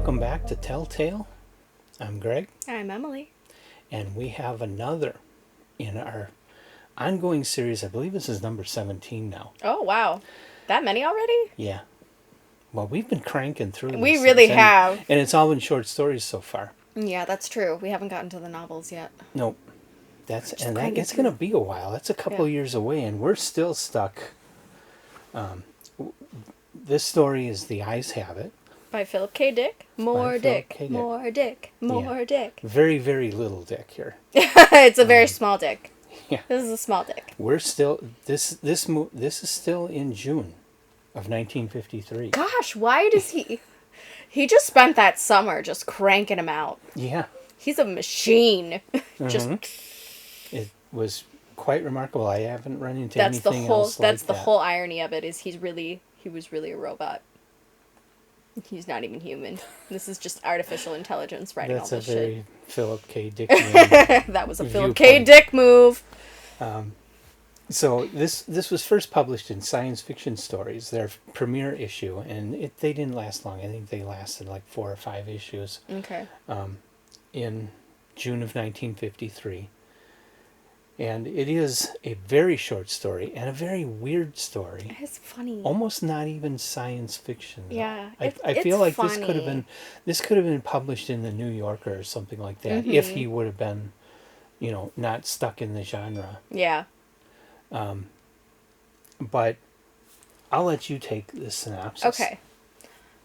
welcome back to Telltale. I'm Greg, I'm Emily. and we have another in our ongoing series. I believe this is number 17 now. Oh, wow. That many already? Yeah. Well, we've been cranking through We these really things, have. and it's all been short stories so far. Yeah, that's true. We haven't gotten to the novels yet. Nope. It's going to be a while. That's a couple Yeah. years away, and we're still stuck. This story is The Eyes Have It. By Philip K. Dick. More Philip dick. K. Dick. More dick. More dick. Very, very little dick here. It's a very small dick. Yeah. This is a small dick. We're still this is still in June of 1953. Gosh, why does he... He just spent that summer just cranking them out. Yeah, He's a machine. Just... it was quite remarkable. I haven't run into That's the anything whole... else like That's the that. whole irony of it, is he was really a robot. He's not even human. This is just artificial intelligence writing That's all a this very shit. Philip K. Dick move. That was a Philip K. Viewpoint. Dick move. So this was first published in Science Fiction Stories, their premiere issue, and they didn't last long. I think they lasted like 4 or 5 issues Okay. in June of 1953. And it is a very short story and a very weird story. It's funny. Almost not even science fiction. Though. Yeah, I feel like funny. this could have been published in the New Yorker or something like that if he would have been, not stuck in the genre. Yeah. But I'll let you take the synopsis. Okay.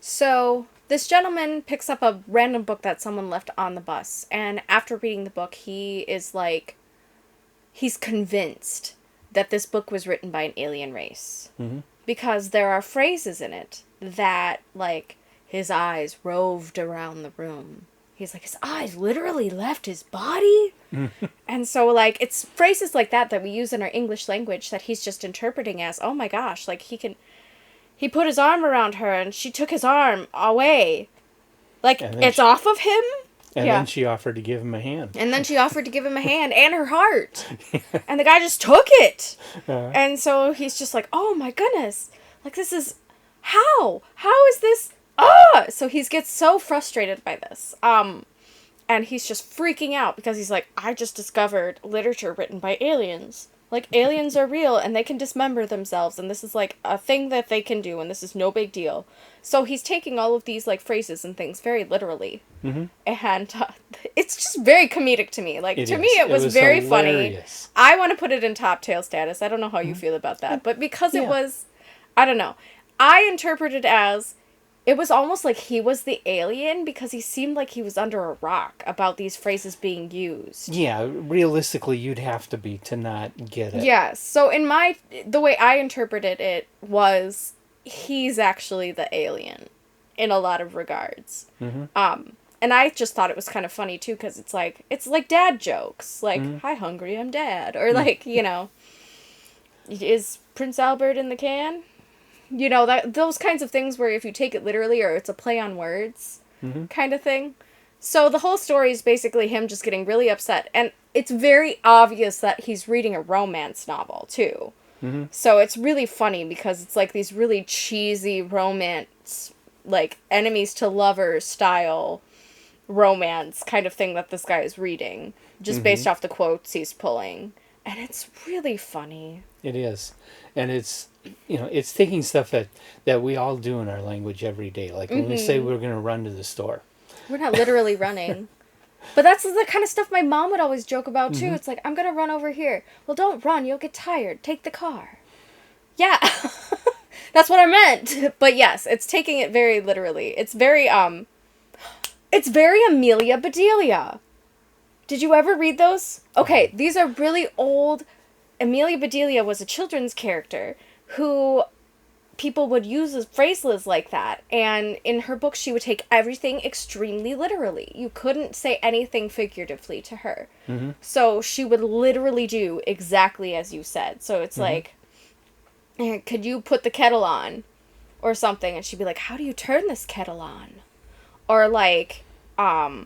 So this gentleman picks up a random book that someone left on the bus, and after reading the book, he's convinced that this book was written by an alien race. Mm-hmm. Because there are phrases in it that, like, his eyes roved around the room. He's like, his eyes literally left his body? And so, like, it's phrases like that we use in our English language that he's just interpreting as, oh my gosh, like, he put his arm around her and she took his arm away. Like, it's off of him? And then she offered to give him a hand. And then she offered to give him a hand and her heart. And the guy just took it. And so he's just like, oh my goodness. Like, this is... How? How is this... So he gets so frustrated by this. And he's just freaking out because he's like, I just discovered literature written by aliens. Like, aliens are real and they can dismember themselves, and this is, like, a thing that they can do, and this is no big deal. So he's taking all of these, like, phrases and things very literally. Mm-hmm. And it's just very comedic to me. Like, to me, it was very hilarious. funny. I want to put it in top tail status. I don't know how you feel about that. But because it was, I don't know. I interpreted it as... It was almost like he was the alien because he seemed like he was under a rock about these phrases being used. Yeah, realistically, you'd have to be to not get it. Yeah, so the way I interpreted it was he's actually the alien in a lot of regards. Mm-hmm. And I just thought it was kind of funny too because it's like dad jokes, like, hi hungry, I'm dad, or like, is Prince Albert in the can? Those kinds of things where if you take it literally or it's a play on words kind of thing. So the whole story is basically him just getting really upset. And it's very obvious that he's reading a romance novel, too. Mm-hmm. So it's really funny because it's like these really cheesy romance, like enemies to lovers style romance kind of thing that this guy is reading. Just based off the quotes he's pulling. And it's really funny. It is. And it's... it's taking stuff that we all do in our language every day. Like when we say we're going to run to the store. We're not literally running. But that's the kind of stuff my mom would always joke about, too. It's like, I'm going to run over here. Well, don't run. You'll get tired. Take the car. Yeah. That's what I meant. But yes, it's taking it very literally. It's very Amelia Bedelia. Did you ever read those? Okay, these are really old. Amelia Bedelia was a children's character who people would use as phrases like that. And in her book, she would take everything extremely literally. You couldn't say anything figuratively to her. Mm-hmm. So she would literally do exactly as you said. So it's like, could you put the kettle on? Or something. And she'd be like, how do you turn this kettle on? Or like, we're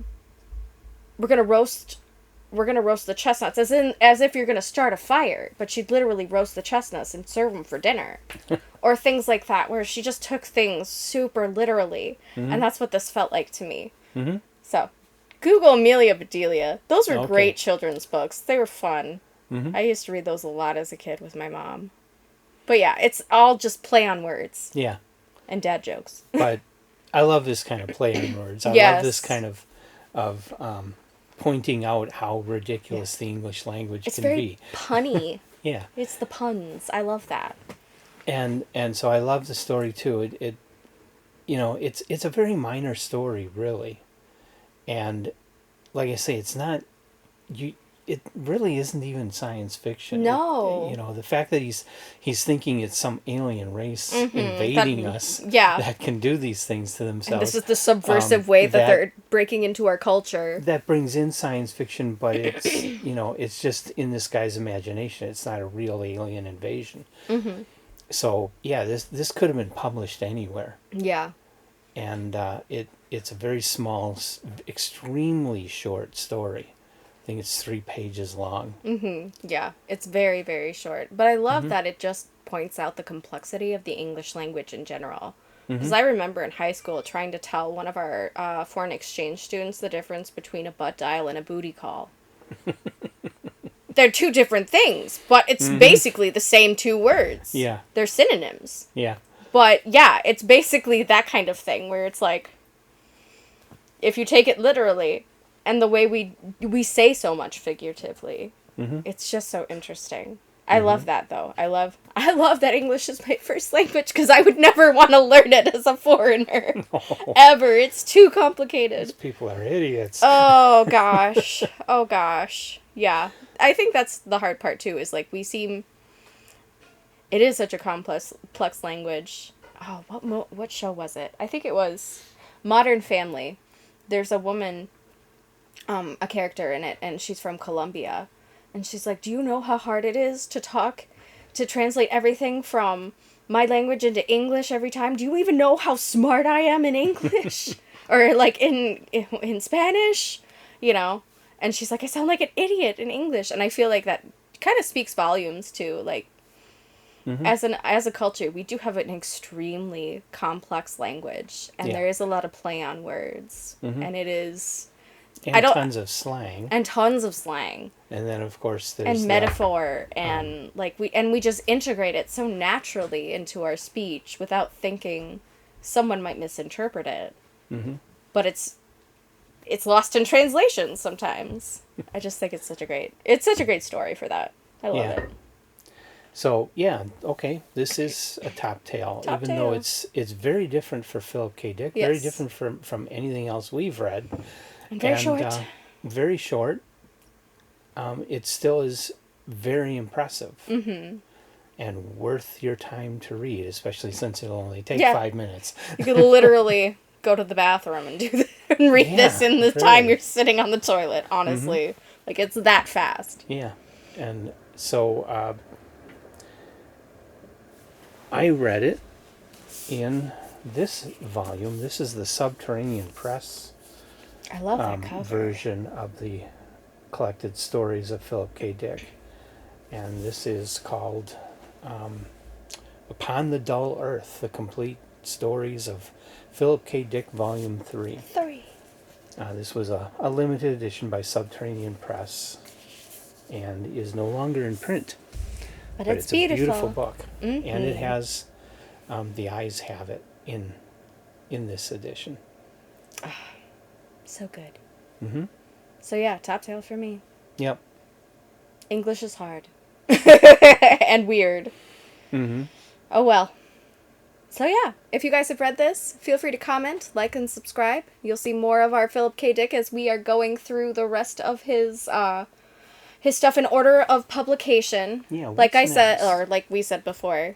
going to roast we're gonna roast the chestnuts, as if you're gonna start a fire, but she'd literally roast the chestnuts and serve them for dinner, or things like that, where she just took things super literally, and that's what this felt like to me. Mm-hmm. So, Google Amelia Bedelia. Those were Okay. great children's books. They were fun. Mm-hmm. I used to read those a lot as a kid with my mom. But yeah, it's all just play on words Yeah. and dad jokes. But I love this kind of play on words. I love Yes. this kind of pointing out how ridiculous the English language It's can very be. punny. Yeah. It's the puns. I love that. And so I love the story too. It you know, it's a very minor story really. And like I say, it's not it really isn't even science fiction. No. You know, the fact that he's thinking it's some alien race invading us yeah. that can do these things to themselves. And this is the subversive way that they're breaking into our culture. That brings in science fiction, but it's you know, it's just in this guy's imagination. It's not a real alien invasion. Mm-hmm. So yeah, this could have been published anywhere. Yeah. And it's a very small, extremely short story. I think it's 3 pages long. Mm-hmm. Yeah. It's very, very short. But I love that it just points out the complexity of the English language in general. Because I remember in high school trying to tell one of our foreign exchange students the difference between a butt dial and a booty call. They're two different things, but it's basically the same 2 words. Yeah. They're synonyms. Yeah. But yeah, it's basically that kind of thing where it's like, if you take it literally, and the way we say so much figuratively, it's just so interesting. I love that though. I love that English is my first language because I would never want to learn it as a foreigner. Ever. It's too complicated. These people are idiots. Oh gosh. Oh gosh. Yeah. I think that's the hard part too, is like it is such a complex language. Oh, what show was it? I think it was Modern Family. There's a woman, a character in it, and she's from Colombia. And she's like, do you know how hard it is to translate everything from my language into English every time? Do you even know how smart I am in English? Or like in Spanish? You know? And she's like, I sound like an idiot in English. And I feel like that kind of speaks volumes too. Like, as a culture, we do have an extremely complex language, and there is a lot of play on words, and it is, and tons of slang, and tons of slang, and then of course there's metaphor, and we just integrate it so naturally into our speech without thinking someone might misinterpret it, but it's lost in translation sometimes. I just think it's such a great story for that. I love it. So yeah, okay. This is a top tale, even though it's very different for Philip K. Dick. Yes. Very different from anything else we've read. And very short. Very short. It still is very impressive. And worth your time to read, especially since it'll only take 5 minutes. You could literally go to the bathroom and and read this in the time you're sitting on the toilet. Honestly, like it's that fast. Yeah, and so. I read it in this volume. This is the Subterranean Press I love that cover. version of the collected stories of Philip K. Dick. And this is called Upon the Dull Earth, the complete stories of Philip K. Dick, Volume 3. This was a limited edition by Subterranean Press and is no longer in print. But it's beautiful. a beautiful book, and it has The Eyes Have It in this edition. So good. So yeah, top tale for me. Yep. English is hard and weird. Oh well. So yeah, if you guys have read this, feel free to comment, like, and subscribe. You'll see more of our Philip K. Dick as we are going through the rest of his stuff in order of publication. Yeah, like I said, next? or like we said before.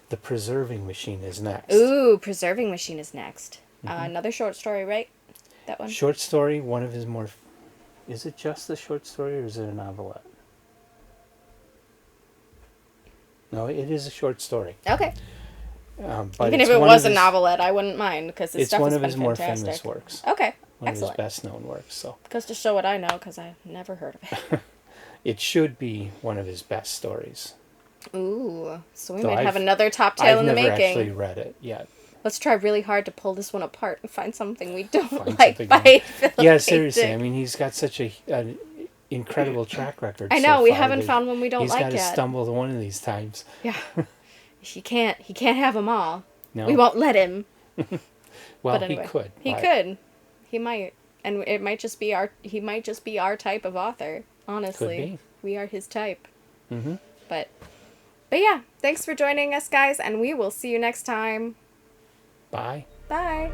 The Preserving Machine is next. Ooh, Preserving Machine is next. Another short story, right? That one? Short story, one of his more... Is it just a short story or is it a novelette? No, it is a short story. Okay. But even if it was a novelette, I wouldn't mind because it's one of his more famous works. Okay. One Excellent. of his best known works. So Goes to show what I know, because I've never heard of it. it should be one of his best stories. Ooh, so we Though might have another top tale in the I've never making. actually read it yet. Let's try really hard to pull this one apart and find something we don't Find like something by wrong. Philip Yeah, K. seriously. Dick. I mean, he's got such an incredible track record. I know, we so far haven't that found one we don't he's like got to yet. stumble one of these times. Yeah. He can't have them all. No. We won't let him. Well, But anyway, he could. He but could. He might. And it might just be our type of author, honestly. Could be. We are his type. Mhm. But yeah, thanks for joining us, guys, and we will see you next time. Bye. Bye.